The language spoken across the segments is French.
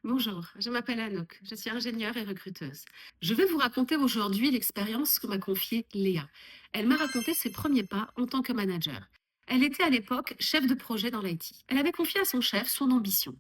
Bonjour, je m'appelle Anouk, je suis ingénieure et recruteuse. Je vais vous raconter aujourd'hui l'expérience que m'a confiée Léa. Elle m'a raconté ses premiers pas en tant que manager. Elle était à l'époque chef de projet dans l'IT. Elle avait confié à son chef son ambition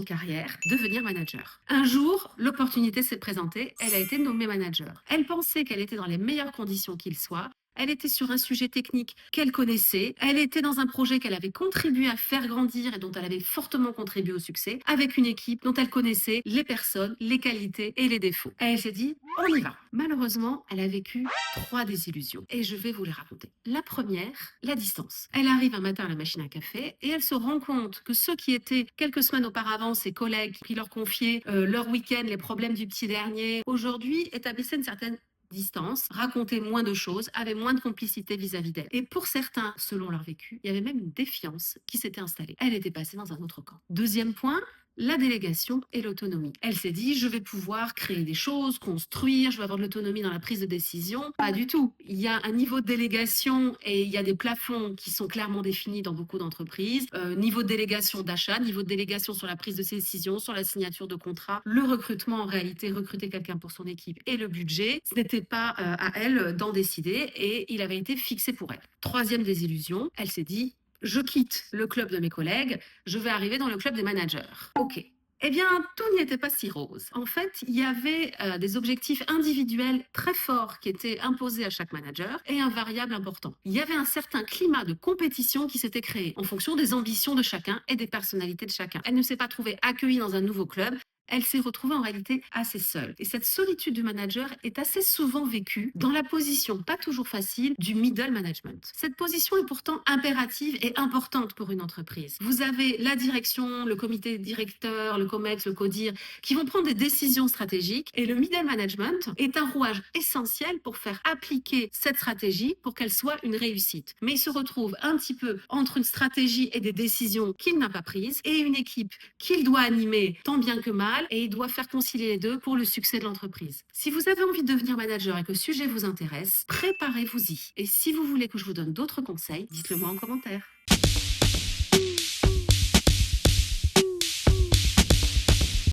de carrière, devenir manager. Un jour, l'opportunité s'est présentée, elle a été nommée manager. Elle pensait qu'elle était dans les meilleures conditions qu'il soit. Elle était sur un sujet technique qu'elle connaissait. Elle était dans un projet qu'elle avait contribué à faire grandir et dont elle avait fortement contribué au succès, avec une équipe dont elle connaissait les personnes, les qualités et les défauts. Et elle s'est dit, on y va. Malheureusement, elle a vécu 3 désillusions et je vais vous les raconter. La première, la distance. Elle arrive un matin à la machine à café et elle se rend compte que ceux qui étaient quelques semaines auparavant ses collègues qui leur confiaient leur week-end, les problèmes du petit dernier, aujourd'hui établissaient une certaine distance, racontaient moins de choses, avaient moins de complicité vis-à-vis d'elle. Et pour certains, selon leur vécu, il y avait même une défiance qui s'était installée. Elle était passée dans un autre camp. Deuxième point, la délégation et l'autonomie. Elle s'est dit, je vais pouvoir créer des choses, construire, je vais avoir de l'autonomie dans la prise de décision. Pas du tout. Il y a un niveau de délégation et il y a des plafonds qui sont clairement définis dans beaucoup d'entreprises. Niveau de délégation d'achat, niveau de délégation sur la prise de décision, sur la signature de contrat, le recrutement en réalité, recruter quelqu'un pour son équipe et le budget, ce n'était pas à elle d'en décider et il avait été fixé pour elle. Troisième désillusion, elle s'est dit, je quitte le club de mes collègues, je vais arriver dans le club des managers. Ok. Eh bien, tout n'y était pas si rose. En fait, il y avait des objectifs individuels très forts qui étaient imposés à chaque manager et un variable important. Il y avait un certain climat de compétition qui s'était créé en fonction des ambitions de chacun et des personnalités de chacun. Elle ne s'est pas trouvée accueillie dans un nouveau club. Elle s'est retrouvée en réalité assez seule. Et cette solitude du manager est assez souvent vécue dans la position, pas toujours facile, du middle management. Cette position est pourtant impérative et importante pour une entreprise. Vous avez la direction, le comité directeur, le COMEX, le CODIR, qui vont prendre des décisions stratégiques et le middle management est un rouage essentiel pour faire appliquer cette stratégie pour qu'elle soit une réussite. Mais il se retrouve un petit peu entre une stratégie et des décisions qu'il n'a pas prises et une équipe qu'il doit animer tant bien que mal et il doit faire concilier les deux pour le succès de l'entreprise. Si vous avez envie de devenir manager et que le sujet vous intéresse, préparez-vous-y. Et si vous voulez que je vous donne d'autres conseils, dites-le moi en commentaire.